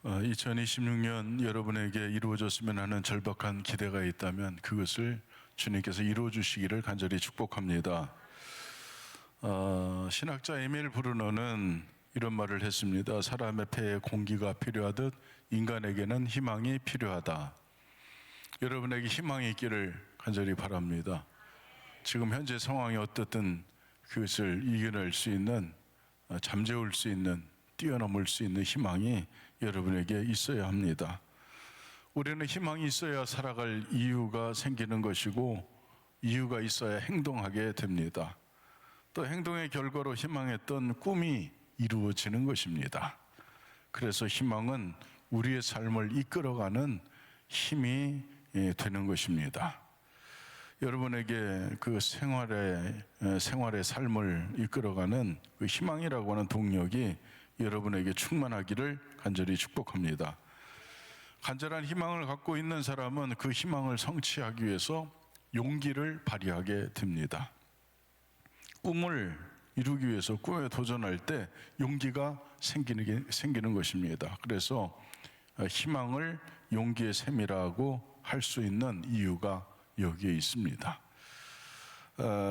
2026년 여러분에게 이루어졌으면 하는 절박한 기대가 있다면 그것을 주님께서 이루어 주시기를 간절히 축복합니다. 신학자 에밀 브루너는 이런 말을 했습니다. 사람의 폐에 공기가 필요하듯 인간에게는 희망이 필요하다. 여러분에게 희망이 있기를 간절히 바랍니다. 지금 현재 상황이 어떻든 그것을 이겨낼 수 있는, 잠재울 수 있는, 뛰어넘을 수 있는 희망이 여러분에게 있어야 합니다. 우리는 희망이 있어야 살아갈 이유가 생기는 것이고, 이유가 있어야 행동하게 됩니다. 또 행동의 결과로 희망했던 꿈이 이루어지는 것입니다. 그래서 희망은 우리의 삶을 이끌어가는 힘이 되는 것입니다. 여러분에게 그 생활의 삶을 이끌어가는 그 희망이라고 하는 동력이 여러분에게 충만하기를 간절히 축복합니다. 간절한 희망을 갖고 있는 사람은 그 희망을 성취하기 위해서 용기를 발휘하게 됩니다. 꿈을 이루기 위해서 꿈에 도전할 때 용기가 생기는 것입니다. 그래서 희망을 용기의 셈이라고 할 수 있는 이유가 여기에 있습니다.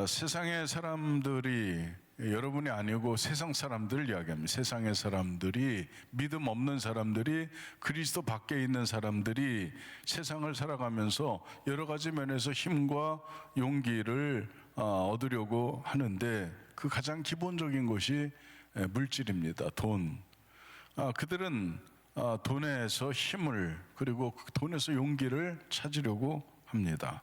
세상의 사람들이, 여러분이 아니고 세상 사람들을 이야기합니다. 세상의 사람들이, 믿음 없는 사람들이, 그리스도 밖에 있는 사람들이 세상을 살아가면서 여러 가지 면에서 힘과 용기를 얻으려고 하는데 그 가장 기본적인 것이 물질입니다. 돈. 그들은 돈에서 힘을, 그리고 그 돈에서 용기를 찾으려고 합니다.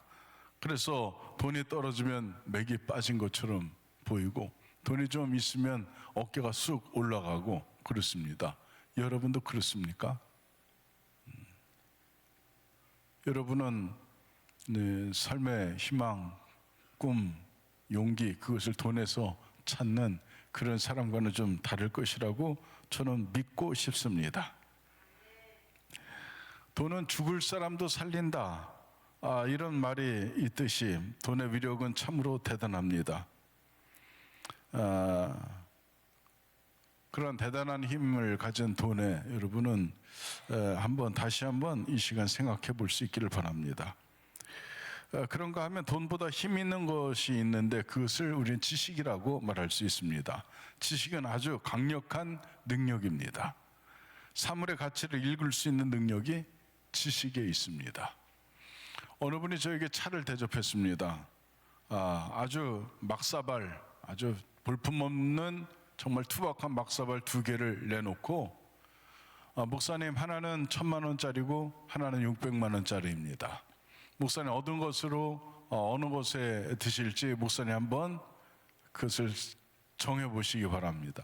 그래서 돈이 떨어지면 맥이 빠진 것처럼 보이고, 돈이 좀 있으면 어깨가 쑥 올라가고 그렇습니다. 여러분도 그렇습니까? 여러분은 삶의 희망, 꿈, 용기, 그것을 돈에서 찾는 그런 사람과는 좀 다를 것이라고 저는 믿고 싶습니다. 돈은 죽을 사람도 살린다, 이런 말이 있듯이 돈의 위력은 참으로 대단합니다. 그런 대단한 힘을 가진 돈에 여러분은 다시 한번 이 시간 생각해 볼 수 있기를 바랍니다. 그런가 하면 돈보다 힘 있는 것이 있는데 그것을 우리는 지식이라고 말할 수 있습니다. 지식은 아주 강력한 능력입니다. 사물의 가치를 읽을 수 있는 능력이 지식에 있습니다. 어느 분이 저에게 차를 대접했습니다. 아주 막사발, 아주 볼품없는 정말 투박한 막사발 2개를 내놓고, 목사님, 하나는 1,000만 원짜리고 하나는 600만 원짜리입니다. 목사님, 얻은 것으로 어느 것에 드실지 목사님 한번 그것을 정해보시기 바랍니다.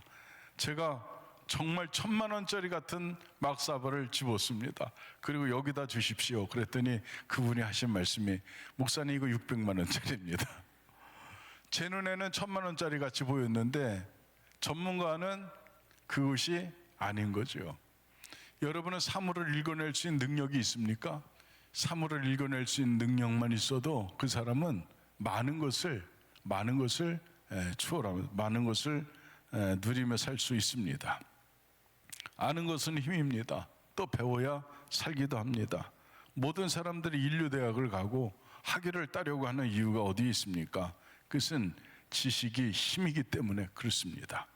제가 정말 1,000만 원짜리 같은 막사발을 집었습니다. 그리고 여기다 주십시오. 그랬더니 그분이 하신 말씀이, 목사님, 이거 600만 원짜리입니다. 제 눈에는 1,000만 원짜리 같이 보였는데 전문가는 그것이 아닌 거죠. 여러분은 사물을 읽어낼 수 있는 능력이 있습니까? 사물을 읽어낼 수 있는 능력만 있어도 그 사람은 많은 것을 추월하면서 많은 것을 누리며 살 수 있습니다. 아는 것은 힘입니다. 또 배워야 살기도 합니다. 모든 사람들이 인류대학을 가고 학위를 따려고 하는 이유가 어디 있습니까? 그것은 지식이 힘이기 때문에 그렇습니다.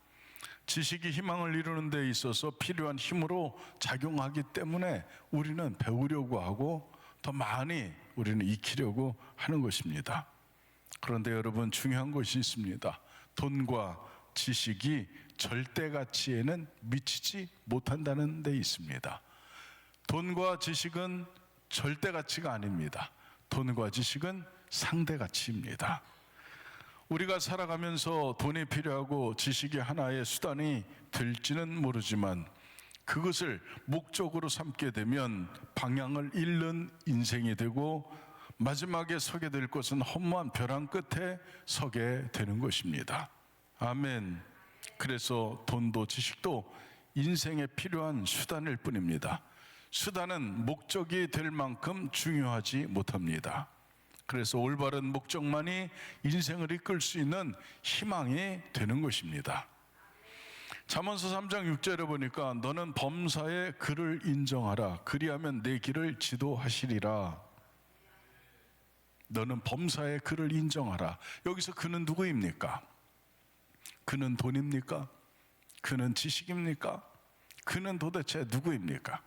지식이 희망을 이루는 데 있어서 필요한 힘으로 작용하기 때문에 우리는 배우려고 하고 더 많이 우리는 익히려고 하는 것입니다. 그런데 여러분, 중요한 것이 있습니다. 돈과 지식이 절대 가치에는 미치지 못한다는 데 있습니다. 돈과 지식은 절대 가치가 아닙니다. 돈과 지식은 상대 가치입니다. 우리가 살아가면서 돈이 필요하고 지식이 하나의 수단이 될지는 모르지만 그것을 목적으로 삼게 되면 방향을 잃는 인생이 되고 마지막에 서게 될 것은 허무한 벼랑 끝에 서게 되는 것입니다. 아멘. 그래서 돈도 지식도 인생에 필요한 수단일 뿐입니다. 수단은 목적이 될 만큼 중요하지 못합니다. 그래서 올바른 목적만이 인생을 이끌 수 있는 희망이 되는 것입니다. 잠언서 3장 6절에 보니까 너는 범사의 그를 인정하라. 그리하면 내 길을 지도하시리라. 너는 범사의 그를 인정하라. 여기서 그는 누구입니까? 그는 돈입니까? 그는 지식입니까? 그는 도대체 누구입니까?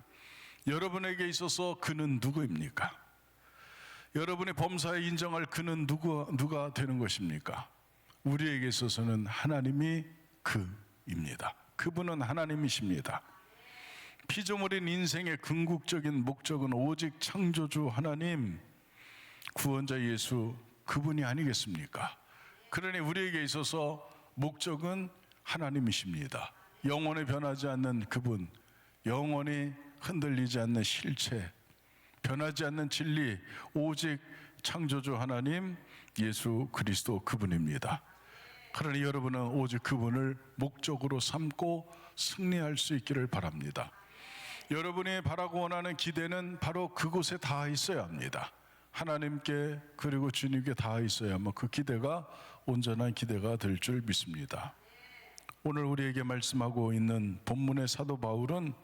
여러분에게 있어서 그는 누구입니까? 여러분이 범사에 인정할 그는 누가 되는 것입니까? 우리에게 있어서는 하나님이 그입니다. 그분은 하나님이십니다. 피조물인 인생의 궁극적인 목적은 오직 창조주 하나님, 구원자 예수, 그분이 아니겠습니까? 그러니 우리에게 있어서 목적은 하나님이십니다. 영원히 변하지 않는 그분, 영원히 흔들리지 않는 실체, 변하지 않는 진리, 오직 창조주 하나님 예수 그리스도 그분입니다. 그러니 여러분은 오직 그분을 목적으로 삼고 승리할 수 있기를 바랍니다. 여러분이 바라고 원하는 기대는 바로 그곳에 닿아 있어야 합니다. 하나님께 그리고 주님께 닿아 있어야만 그 기대가 온전한 기대가 될 줄 믿습니다. 오늘 우리에게 말씀하고 있는 본문의 사도 바울은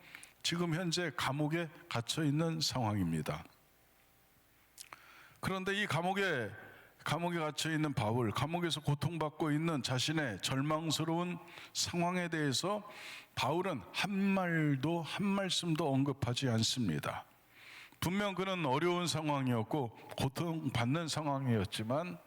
지금 현재 감옥에 갇혀 있는 상황입니다. 그런데 이 감옥에 갇혀 있는 바울, 감옥에서 고통받고 있는 자신의 절망스러운 상황에 대해서 바울은 한 말씀도 언급하지 않습니다. 분명 그는 어려운 상황이었고 고통받는 상황이었지만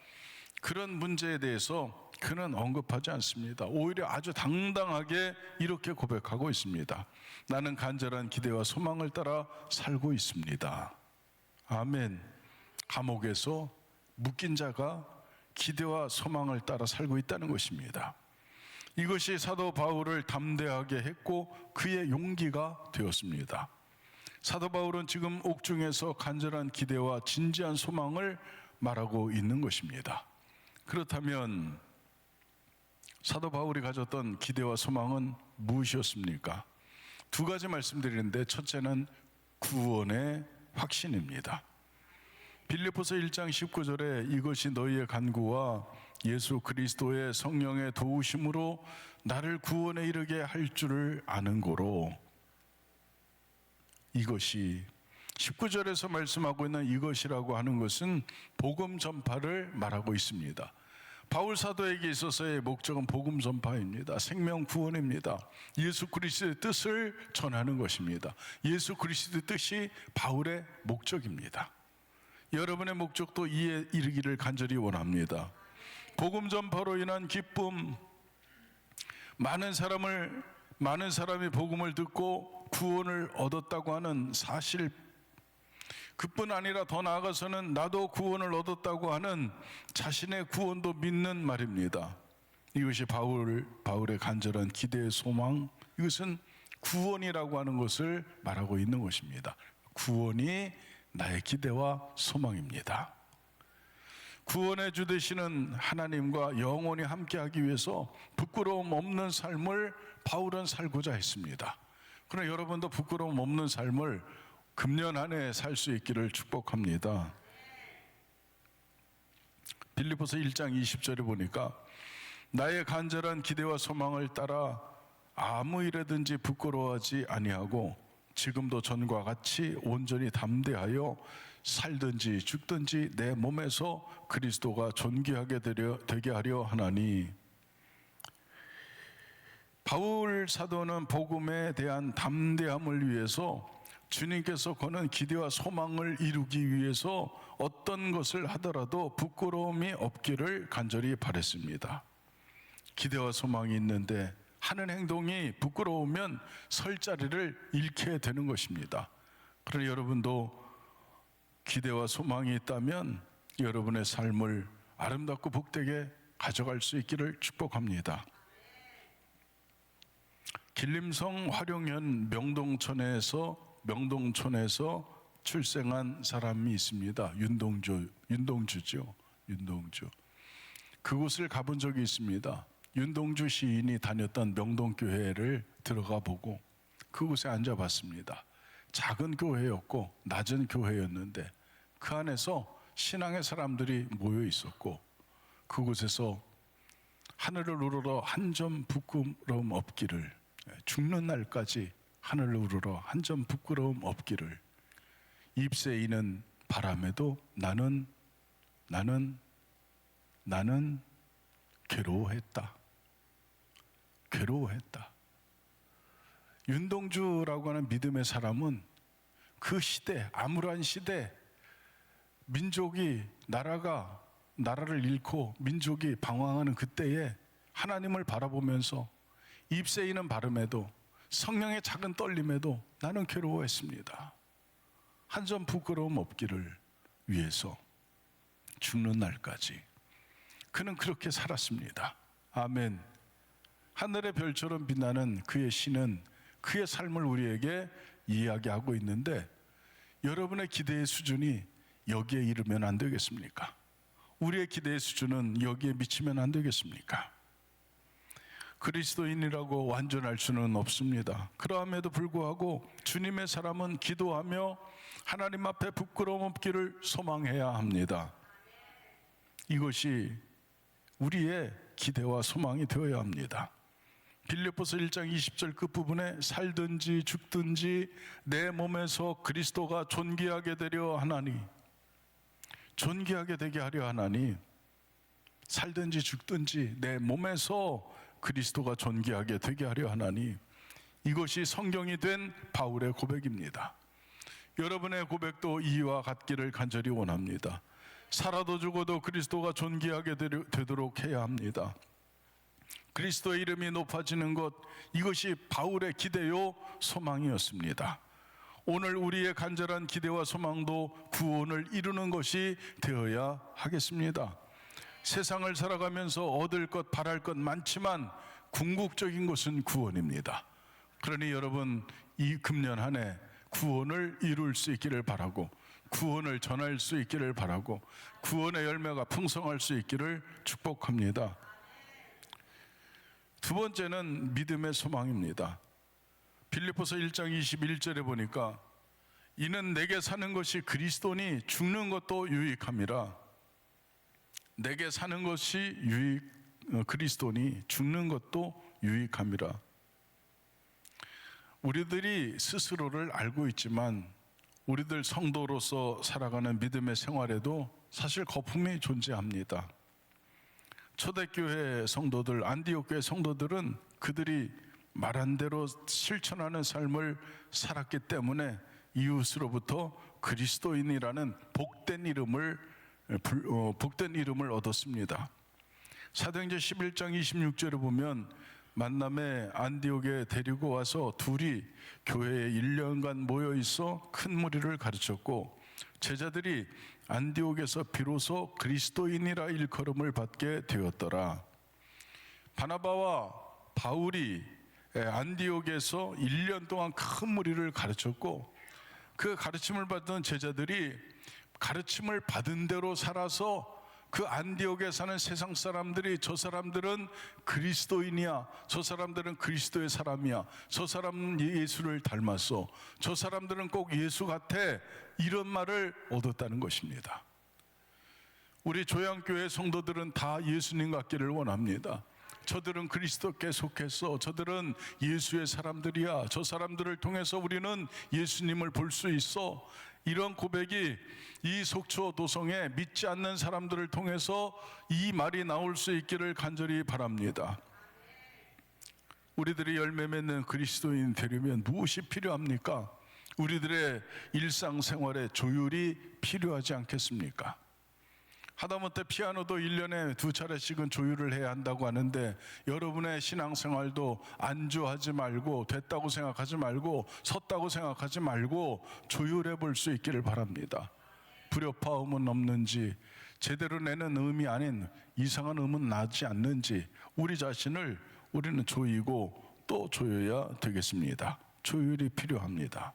그런 문제에 대해서 그는 언급하지 않습니다. 오히려 아주 당당하게 이렇게 고백하고 있습니다. 나는 간절한 기대와 소망을 따라 살고 있습니다. 아멘. 감옥에서 묶인 자가 기대와 소망을 따라 살고 있다는 것입니다. 이것이 사도 바울을 담대하게 했고 그의 용기가 되었습니다. 사도 바울은 지금 옥중에서 간절한 기대와 진지한 소망을 말하고 있는 것입니다. 그렇다면 사도 바울이 가졌던 기대와 소망은 무엇이었습니까? 두 가지 말씀드리는데 첫째는 구원의 확신입니다. 빌립보서 1장 19절에 이것이 너희의 간구와 예수 그리스도의 성령의 도우심으로 나를 구원에 이르게 할 줄을 아는 고로, 이것이 19절에서 말씀하고 있는 이것이라고 하는 것은 복음 전파를 말하고 있습니다. 바울 사도에게 있어서의 목적은 복음 전파입니다. 생명 구원입니다. 예수 그리스도의 뜻을 전하는 것입니다. 예수 그리스도의 뜻이 바울의 목적입니다. 여러분의 목적도 이에 이르기를 간절히 원합니다. 복음 전파로 인한 기쁨, 많은 사람이 복음을 듣고 구원을 얻었다고 하는 사실, 그뿐 아니라 더 나아가서는 나도 구원을 얻었다고 하는 자신의 구원도 믿는 말입니다. 이것이 바울의 간절한 기대의 소망, 이것은 구원이라고 하는 것을 말하고 있는 것입니다. 구원이 나의 기대와 소망입니다. 구원의 주 되시는 하나님과 영원히 함께하기 위해서 부끄러움 없는 삶을 바울은 살고자 했습니다. 그러나 여러분도 부끄러움 없는 삶을 금년 안에 살 수 있기를 축복합니다. 빌립보서 1장 20절에 보니까 나의 간절한 기대와 소망을 따라 아무 일에든지 부끄러워하지 아니하고 지금도 전과 같이 온전히 담대하여 살든지 죽든지 내 몸에서 그리스도가 존귀하게 되게 하려 하나니. 바울 사도는 복음에 대한 담대함을 위해서 주님께서 거는 기대와 소망을 이루기 위해서 어떤 것을 하더라도 부끄러움이 없기를 간절히 바랬습니다. 기대와 소망이 있는데 하는 행동이 부끄러우면 설 자리를 잃게 되는 것입니다. 그러나 여러분도 기대와 소망이 있다면 여러분의 삶을 아름답고 복되게 가져갈 수 있기를 축복합니다. 길림성 화룡현 명동촌에서 출생한 사람이 있습니다. 윤동주죠. 윤동주. 그곳을 가본 적이 있습니다. 윤동주 시인이 다녔던 명동교회를 들어가 보고 그곳에 앉아봤습니다. 작은 교회였고 낮은 교회였는데 그 안에서 신앙의 사람들이 모여 있었고 그곳에서 하늘을 우러러 한 점 부끄러움 없기를, 죽는 날까지 하늘을 우러러 한 점 부끄러움 없기를. 입새이는 바람에도 나는 괴로워했다. 윤동주라고 하는 믿음의 사람은 그 시대, 암울한 시대, 민족이 나라를 잃고 민족이 방황하는 그때에 하나님을 바라보면서 입새이는 바람에도, 성령의 작은 떨림에도 나는 괴로워했습니다. 한 점 부끄러움 없기를 위해서 죽는 날까지 그는 그렇게 살았습니다. 아멘. 하늘의 별처럼 빛나는 그의 시는 그의 삶을 우리에게 이야기하고 있는데, 여러분의 기대의 수준이 여기에 이르면 안 되겠습니까? 우리의 기대의 수준은 여기에 미치면 안 되겠습니까? 그리스도인이라고 완전할 수는 없습니다. 그러함에도 불구하고 주님의 사람은 기도하며 하나님 앞에 부끄러움 없기를 소망해야 합니다. 이것이 우리의 기대와 소망이 되어야 합니다. 빌립보서 1장 20절 끝부분에 살든지 죽든지 내 몸에서 그리스도가 존귀하게 되려 하나니, 존귀하게 되게 하려 하나니, 살든지 죽든지 내 몸에서 그리스도가 존귀하게 되게 하려 하나니, 이것이 성경이 된 바울의 고백입니다. 여러분의 고백도 이와 같기를 간절히 원합니다. 살아도 죽어도 그리스도가 존귀하게 되도록 해야 합니다. 그리스도의 이름이 높아지는 것, 이것이 바울의 기대요 소망이었습니다. 오늘 우리의 간절한 기대와 소망도 구원을 이루는 것이 되어야 하겠습니다. 세상을 살아가면서 얻을 것, 바랄 것 많지만 궁극적인 것은 구원입니다. 그러니 여러분, 이 금년 한 해 구원을 이룰 수 있기를 바라고, 구원을 전할 수 있기를 바라고, 구원의 열매가 풍성할 수 있기를 축복합니다. 두 번째는 믿음의 소망입니다. 빌립보서 1장 21절에 보니까 이는 내게 사는 것이 그리스도니 죽는 것도 유익함이라. 내게 사는 것이 그리스도니 죽는 것도 유익함이라. 우리들이 스스로를 알고 있지만 우리들 성도로서 살아가는 믿음의 생활에도 사실 거품이 존재합니다. 초대교회 성도들, 안디옥 교회 성도들은 그들이 말한 대로 실천하는 삶을 살았기 때문에 이웃으로부터 그리스도인이라는 복된 이름을 얻었습니다. 사도행전 11장 26절에 보면 만남에 안디옥에 데리고 와서 둘이 교회에 1년간 모여 있어 큰 무리를 가르쳤고, 제자들이 안디옥에서 비로소 그리스도인이라 일컬음을 받게 되었더라. 바나바와 바울이 안디옥에서 1년 동안 큰 무리를 가르쳤고, 그 가르침을 받던 제자들이 가르침을 받은 대로 살아서 그 안디옥에 사는 세상 사람들이 저 사람들은 그리스도인이야, 저 사람들은 그리스도의 사람이야, 저 사람은 예수를 닮았어, 저 사람들은 꼭 예수 같아, 이런 말을 얻었다는 것입니다. 우리 조양교회 성도들은 다 예수님 같기를 원합니다. 저들은 그리스도께 속했어, 저들은 예수의 사람들이야, 저 사람들을 통해서 우리는 예수님을 볼 수 있어, 이런 고백이 이 속초 도성에 믿지 않는 사람들을 통해서 이 말이 나올 수 있기를 간절히 바랍니다. 우리들이 열매 맺는 그리스도인 되려면 무엇이 필요합니까? 우리들의 일상생활에 조율이 필요하지 않겠습니까? 하다못해 피아노도 1년에 2차례씩은 조율을 해야 한다고 하는데, 여러분의 신앙생활도 안주하지 말고, 됐다고 생각하지 말고, 섰다고 생각하지 말고 조율해 볼 수 있기를 바랍니다. 불협화음은 없는지, 제대로 내는 음이 아닌 이상한 음은 나지 않는지 우리 자신을 우리는 조이고 또 조여야 되겠습니다. 조율이 필요합니다.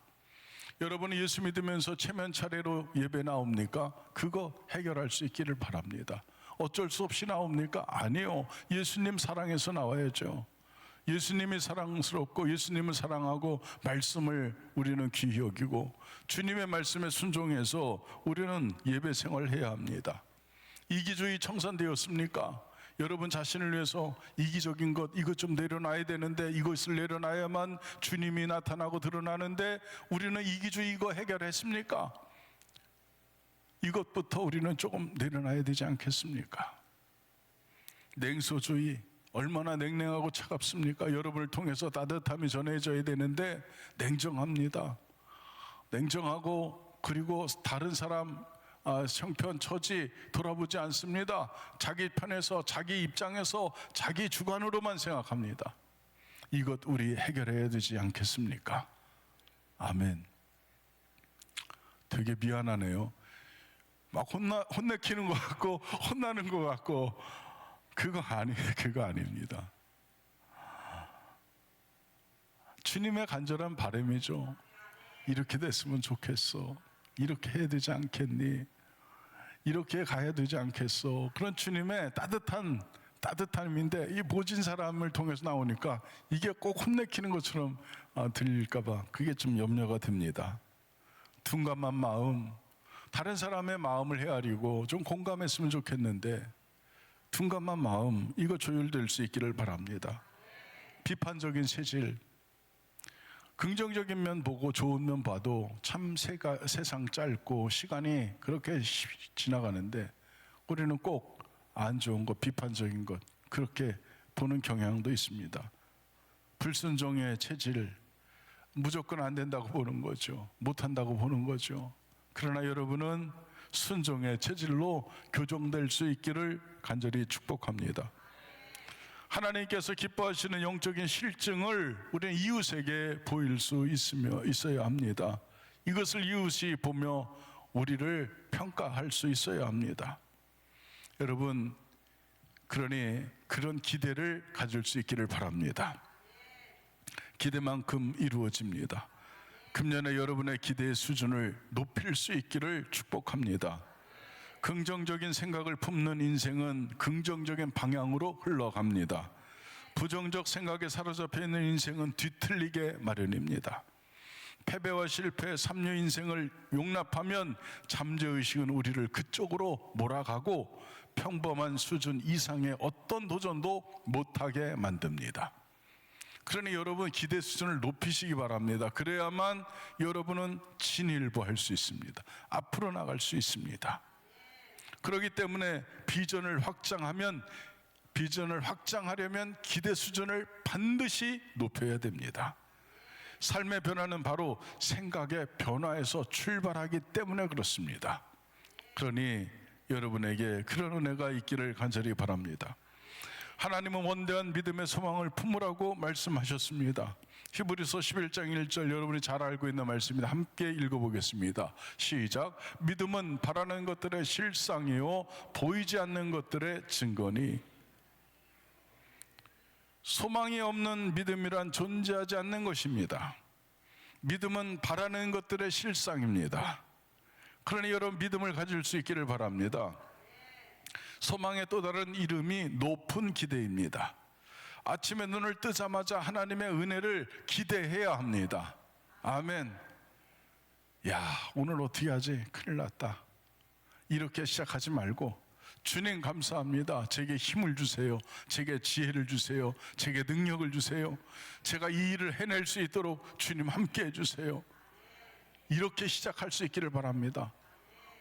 여러분이 예수 믿으면서 체면 차례로 예배 나옵니까? 그거 해결할 수 있기를 바랍니다. 어쩔 수 없이 나옵니까? 아니요. 예수님 사랑해서 나와야죠. 예수님이 사랑스럽고 예수님을 사랑하고 말씀을 우리는 귀히 여기고 주님의 말씀에 순종해서 우리는 예배 생활을 해야 합니다. 이기주의 청산되었습니까? 여러분 자신을 위해서 이기적인 것, 이것 좀 내려놔야 되는데, 이것을 내려놔야만 주님이 나타나고 드러나는데, 우리는 이기주의 이거 해결했습니까? 이것부터 우리는 조금 내려놔야 되지 않겠습니까? 냉소주의, 얼마나 냉랭하고 차갑습니까? 여러분을 통해서 따뜻함이 전해져야 되는데 냉정합니다. 냉정하고, 그리고 다른 사람 형편 처지 돌아보지 않습니다. 자기 편에서, 자기 입장에서, 자기 주관으로만 생각합니다. 이것 우리 해결해야 되지 않겠습니까? 아멘. 되게 미안하네요. 막 혼내키는 것 같고 혼나는 것 같고, 그거 아닙니다. 주님의 간절한 바람이죠. 이렇게 됐으면 좋겠어. 이렇게 해야 되지 않겠니? 이렇게 가야 되지 않겠어? 그런 주님의 따뜻함인데, 이 모진 사람을 통해서 나오니까 이게 꼭 혼내키는 것처럼 들릴까봐 그게 좀 염려가 됩니다. 둔감한 마음, 다른 사람의 마음을 헤아리고 좀 공감했으면 좋겠는데, 둔감한 마음, 이거 조율될 수 있기를 바랍니다. 비판적인 체질, 긍정적인 면 보고 좋은 면 봐도 참 세상 짧고 시간이 그렇게 지나가는데, 우리는 꼭 안 좋은 것, 비판적인 것, 그렇게 보는 경향도 있습니다. 불순종의 체질, 무조건 안 된다고 보는 거죠. 못한다고 보는 거죠. 그러나 여러분은 순종의 체질로 교정될 수 있기를 간절히 축복합니다. 하나님께서 기뻐하시는 영적인 실증을 우리는 이웃에게 보일 수 있어야 합니다. 이것을 이웃이 보며 우리를 평가할 수 있어야 합니다. 여러분, 그러니 그런 기대를 가질 수 있기를 바랍니다. 기대만큼 이루어집니다. 금년에 여러분의 기대의 수준을 높일 수 있기를 축복합니다. 긍정적인 생각을 품는 인생은 긍정적인 방향으로 흘러갑니다. 부정적 생각에 사로잡혀 있는 인생은 뒤틀리게 마련입니다. 패배와 실패, 삼류 인생을 용납하면 잠재의식은 우리를 그쪽으로 몰아가고 평범한 수준 이상의 어떤 도전도 못하게 만듭니다. 그러니 여러분, 기대 수준을 높이시기 바랍니다. 그래야만 여러분은 진일보할 수 있습니다. 앞으로 나갈 수 있습니다. 그렇기 때문에 비전을 확장하려면 기대 수준을 반드시 높여야 됩니다. 삶의 변화는 바로 생각의 변화에서 출발하기 때문에 그렇습니다. 그러니 여러분에게 그런 은혜가 있기를 간절히 바랍니다. 하나님은 원대한 믿음의 소망을 품으라고 말씀하셨습니다. 히브리서 11장 1절, 여러분이 잘 알고 있는 말씀입니다. 함께 읽어보겠습니다. 시작. 믿음은 바라는 것들의 실상이요 보이지 않는 것들의 증거니. 소망이 없는 믿음이란 존재하지 않는 것입니다. 믿음은 바라는 것들의 실상입니다. 그러니 여러분, 믿음을 가질 수 있기를 바랍니다. 소망의 또 다른 이름이 높은 기대입니다. 아침에 눈을 뜨자마자 하나님의 은혜를 기대해야 합니다. 아멘. 야, 오늘 어떻게 하지? 큰일 났다. 이렇게 시작하지 말고, 주님 감사합니다. 제게 힘을 주세요. 제게 지혜를 주세요. 제게 능력을 주세요. 제가 이 일을 해낼 수 있도록 주님 함께 해주세요. 이렇게 시작할 수 있기를 바랍니다.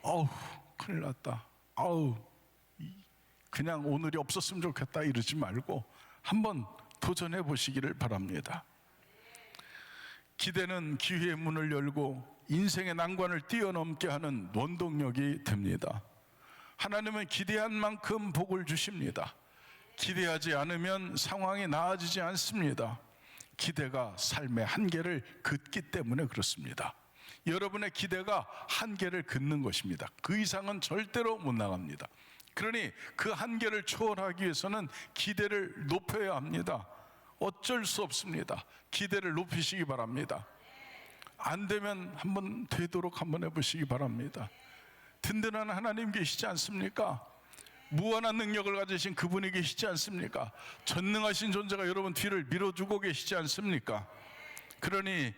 어우, 큰일 났다. 아우, 그냥 오늘이 없었으면 좋겠다 이러지 말고 한번 도전해 보시기를 바랍니다. 기대는 기회의 문을 열고 인생의 난관을 뛰어넘게 하는 원동력이 됩니다. 하나님은 기대한 만큼 복을 주십니다. 기대하지 않으면 상황이 나아지지 않습니다. 기대가 삶의 한계를 긋기 때문에 그렇습니다. 여러분의 기대가 한계를 긋는 것입니다. 그 이상은 절대로 못 나갑니다. 그러니 그 한계를 초월하기 위해서는 기대를 높여야 합니다. 어쩔 수 없습니다. 기대를 높이시기 바랍니다. 안 되면 한번 되도록 한번 해보시기 바랍니다. 든든한 하나님 계시지 않습니까? 무한한 능력을 가지신 그분이 계시지 않습니까? 전능하신 존재가 여러분 뒤를 밀어주고 계시지 않습니까? 그러니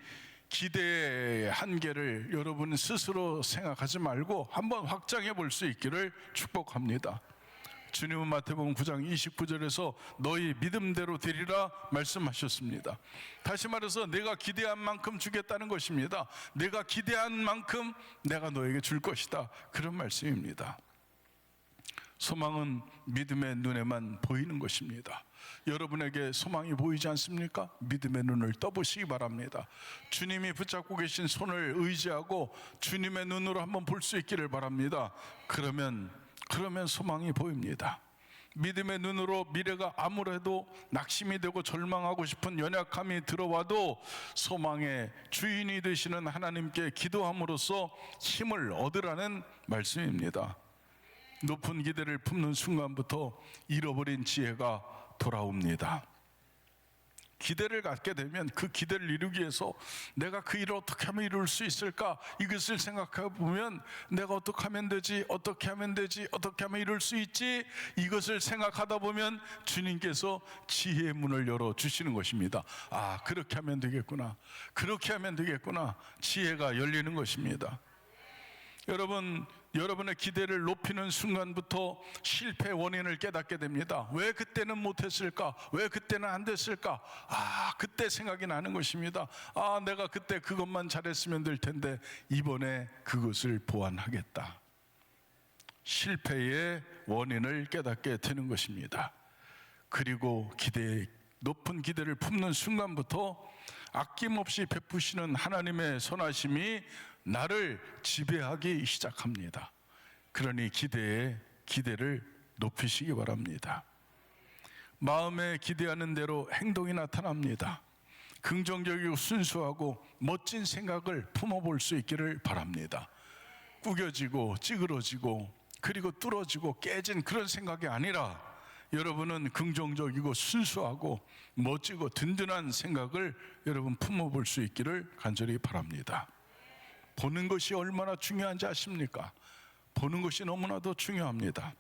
기대의 한계를 여러분 스스로 생각하지 말고 한번 확장해 볼 수 있기를 축복합니다. 주님은 마태복음 9장 29절에서 너희 믿음대로 되리라 말씀하셨습니다. 다시 말해서 내가 기대한 만큼 주겠다는 것입니다. 내가 기대한 만큼 내가 너에게 줄 것이다, 그런 말씀입니다. 소망은 믿음의 눈에만 보이는 것입니다. 여러분에게 소망이 보이지 않습니까? 믿음의 눈을 떠보시기 바랍니다. 주님이 붙잡고 계신 손을 의지하고 주님의 눈으로 한번 볼 수 있기를 바랍니다. 그러면 소망이 보입니다. 믿음의 눈으로 미래가 아무래도 낙심이 되고 절망하고 싶은 연약함이 들어와도 소망의 주인이 되시는 하나님께 기도함으로써 힘을 얻으라는 말씀입니다. 높은 기대를 품는 순간부터 잃어버린 지혜가 돌아옵니다. 기대를 갖게 되면 그 기대를 이루기 위해서 내가 그 일을 어떻게 하면 이룰 수 있을까, 이것을 생각해 보면 내가 어떻게 하면 되지, 어떻게 하면 되지, 어떻게 하면 이룰 수 있지, 이것을 생각하다 보면 주님께서 지혜의 문을 열어주시는 것입니다. 아, 그렇게 하면 되겠구나, 그렇게 하면 되겠구나, 지혜가 열리는 것입니다. 여러분의 기대를 높이는 순간부터 실패의 원인을 깨닫게 됩니다. 왜 그때는 못했을까? 왜 그때는 안 됐을까? 그때 생각이 나는 것입니다. 내가 그때 그것만 잘했으면 될 텐데 이번에 그것을 보완하겠다. 실패의 원인을 깨닫게 되는 것입니다. 그리고 높은 기대를 품는 순간부터 아낌없이 베푸시는 하나님의 선하심이 나를 지배하기 시작합니다. 그러니 기대를 높이시기 바랍니다. 마음에 기대하는 대로 행동이 나타납니다. 긍정적이고 순수하고 멋진 생각을 품어볼 수 있기를 바랍니다. 구겨지고 찌그러지고 그리고 뚫어지고 깨진 그런 생각이 아니라 여러분은 긍정적이고 순수하고 멋지고 든든한 생각을 여러분 품어볼 수 있기를 간절히 바랍니다. 보는 것이 얼마나 중요한지 아십니까? 보는 것이 너무나도 중요합니다.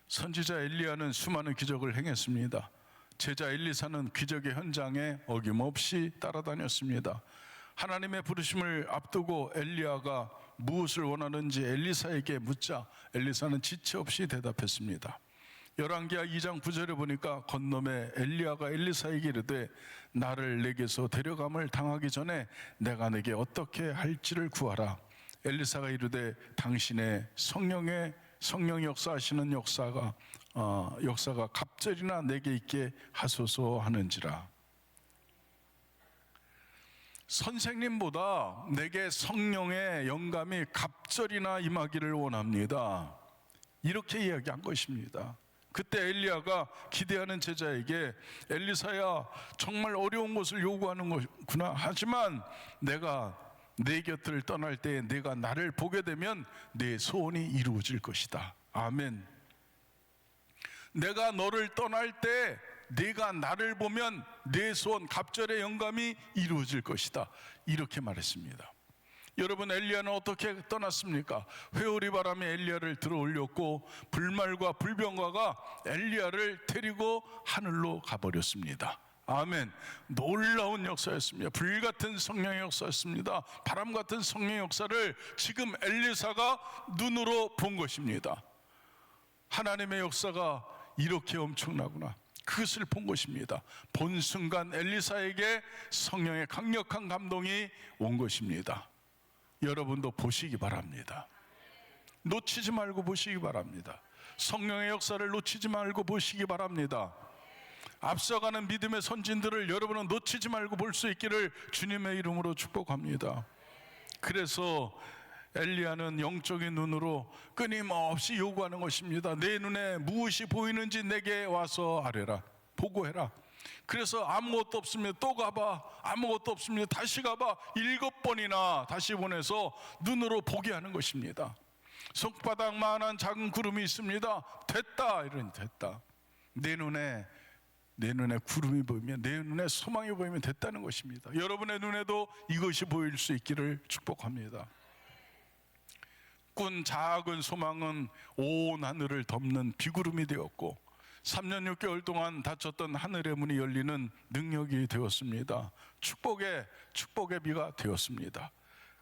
선지자 엘리야는 수많은 기적을 행했습니다. 제자 엘리사는 기적의 현장에 어김없이 따라다녔습니다. 하나님의 부르심을 앞두고 엘리야가 무엇을 원하는지 엘리사에게 묻자 엘리사는 지체 없이 대답했습니다. 열왕기하 2장 9절에 보니까 건너매 엘리야가 엘리사에게 이르되 나를 내게서 데려감을 당하기 전에 내가 내게 어떻게 할지를 구하라. 엘리사가 이르되 당신의 성령 역사하시는 역사가 갑절이나 내게 있게 하소서 하는지라. 선생님보다 내게 성령의 영감이 갑절이나 임하기를 원합니다. 이렇게 이야기한 것입니다. 그때 엘리야가 기대하는 제자에게 엘리사야, 정말 어려운 것을 요구하는 거구나. 하지만 내가 내 곁을 떠날 때 내가 나를 보게 되면 내 소원이 이루어질 것이다. 아멘. 내가 너를 떠날 때 네가 나를 보면 내 소원, 갑절의 영감이 이루어질 것이다. 이렇게 말했습니다. 여러분, 엘리야는 어떻게 떠났습니까? 회오리 바람이 엘리야를 들어올렸고 불말과 불병과가 엘리야를 데리고 하늘로 가버렸습니다. 아멘. 놀라운 역사였습니다. 불같은 성령의 역사였습니다. 바람 같은 성령의 역사를 지금 엘리사가 눈으로 본 것입니다. 하나님의 역사가 이렇게 엄청나구나, 그것을 본 것입니다. 본 순간 엘리사에게 성령의 강력한 감동이 온 것입니다. 여러분도 보시기 바랍니다. 놓치지 말고 보시기 바랍니다. 성령의 역사를 놓치지 말고 보시기 바랍니다. 앞서가는 믿음의 선진들을 여러분은 놓치지 말고 볼 수 있기를 주님의 이름으로 축복합니다. 그래서 엘리야는 영적인 눈으로 끊임없이 요구하는 것입니다. 내 눈에 무엇이 보이는지 내게 와서 아뢰라, 보고해라. 그래서 아무것도 없으면 또 가봐, 아무것도 없으면 다시 가봐, 7번이나 다시 보내서 눈으로 보게 하는 것입니다. 손바닥만한 작은 구름이 있습니다. 됐다, 이러니 됐다. 내 눈에 구름이 보이면, 내 눈에 소망이 보이면 됐다는 것입니다. 여러분의 눈에도 이것이 보일 수 있기를 축복합니다. 꾼 작은 소망은 온 하늘을 덮는 비구름이 되었고 3년 6개월 동안 닫혔던 하늘의 문이 열리는 능력이 되었습니다. 축복의 비가 되었습니다.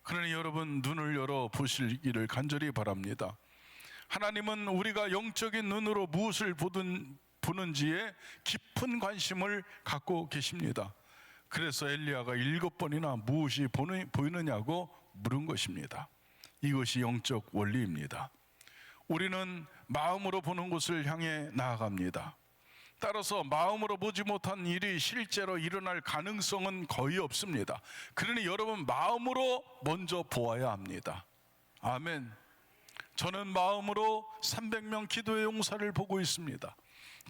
그러니 여러분, 눈을 열어 보시기를 간절히 바랍니다. 하나님은 우리가 영적인 눈으로 무엇을 보는지에 깊은 관심을 갖고 계십니다. 그래서 엘리야가 7번이나 무엇이 보이느냐고 물은 것입니다. 이것이 영적 원리입니다. 우리는 마음으로 보는 곳을 향해 나아갑니다. 따라서 마음으로 보지 못한 일이 실제로 일어날 가능성은 거의 없습니다. 그러니 여러분, 마음으로 먼저 보아야 합니다. 아멘. 저는 마음으로 300명 기도의 용사를 보고 있습니다.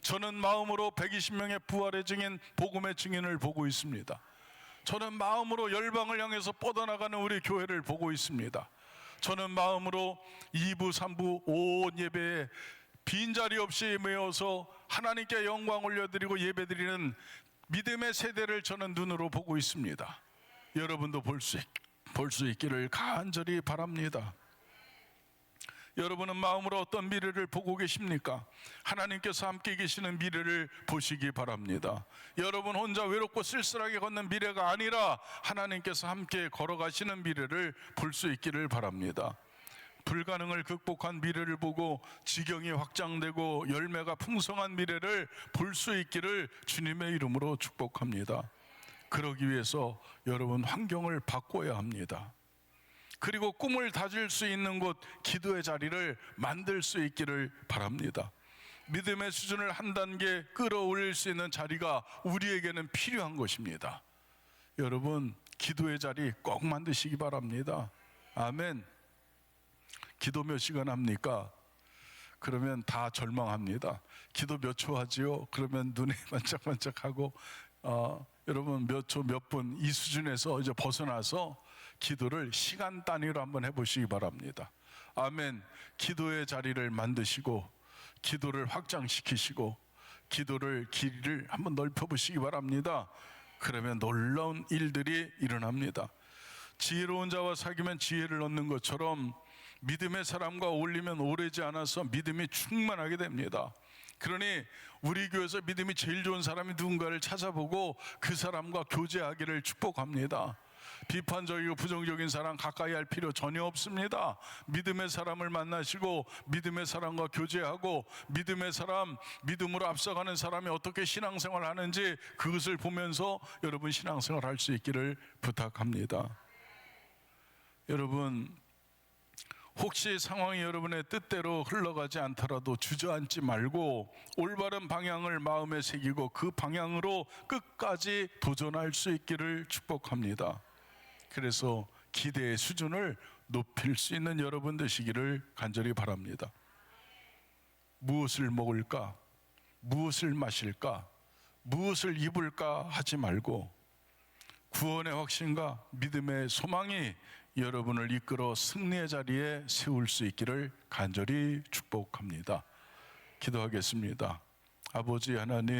저는 마음으로 120명의 부활의 증인, 복음의 증인을 보고 있습니다. 저는 마음으로 열방을 향해서 뻗어나가는 우리 교회를 보고 있습니다. 저는 마음으로 2부, 3부, 온 예배에 빈자리 없이 메어서 하나님께 영광 올려드리고 예배드리는 믿음의 세대를 저는 눈으로 보고 있습니다. 여러분도 볼 수 있기를 간절히 바랍니다. 여러분은 마음으로 어떤 미래를 보고 계십니까? 하나님께서 함께 계시는 미래를 보시기 바랍니다. 여러분 혼자 외롭고 쓸쓸하게 걷는 미래가 아니라 하나님께서 함께 걸어가시는 미래를 볼 수 있기를 바랍니다. 불가능을 극복한 미래를 보고 지경이 확장되고 열매가 풍성한 미래를 볼 수 있기를 주님의 이름으로 축복합니다. 그러기 위해서 여러분 환경을 바꿔야 합니다. 그리고 꿈을 다질 수 있는 곳, 기도의 자리를 만들 수 있기를 바랍니다. 믿음의 수준을 한 단계 끌어올릴 수 있는 자리가 우리에게는 필요한 것입니다. 여러분, 기도의 자리 꼭 만드시기 바랍니다. 아멘. 기도 몇 시간 합니까? 그러면 다 절망합니다. 기도 몇 초 하지요? 그러면 눈이 반짝반짝하고 여러분 몇 초, 몇 분 이 수준에서 이제 벗어나서 기도를 시간 단위로 한번 해보시기 바랍니다. 아멘. 기도의 자리를 만드시고 기도를 확장시키시고 기도를 길이를 한번 넓혀보시기 바랍니다. 그러면 놀라운 일들이 일어납니다. 지혜로운 자와 사귀면 지혜를 얻는 것처럼 믿음의 사람과 어울리면 오래지 않아서 믿음이 충만하게 됩니다. 그러니 우리 교회에서 믿음이 제일 좋은 사람이 누군가를 찾아보고 그 사람과 교제하기를 축복합니다. 비판적이고 부정적인 사람 가까이 할 필요 전혀 없습니다. 믿음의 사람을 만나시고 믿음의 사람과 교제하고 믿음의 사람, 믿음으로 앞서가는 사람이 어떻게 신앙생활을 하는지 그것을 보면서 여러분 신앙생활을 할 수 있기를 부탁합니다. 여러분, 혹시 상황이 여러분의 뜻대로 흘러가지 않더라도 주저앉지 말고 올바른 방향을 마음에 새기고 그 방향으로 끝까지 도전할 수 있기를 축복합니다. 그래서 기대의 수준을 높일 수 있는 여러분 되시기를 간절히 바랍니다. 무엇을 먹을까? 무엇을 마실까? 무엇을 입을까? 하지 말고 구원의 확신과 믿음의 소망이 여러분을 이끌어 승리의 자리에 세울 수 있기를 간절히 축복합니다. 기도하겠습니다. 아버지 하나님,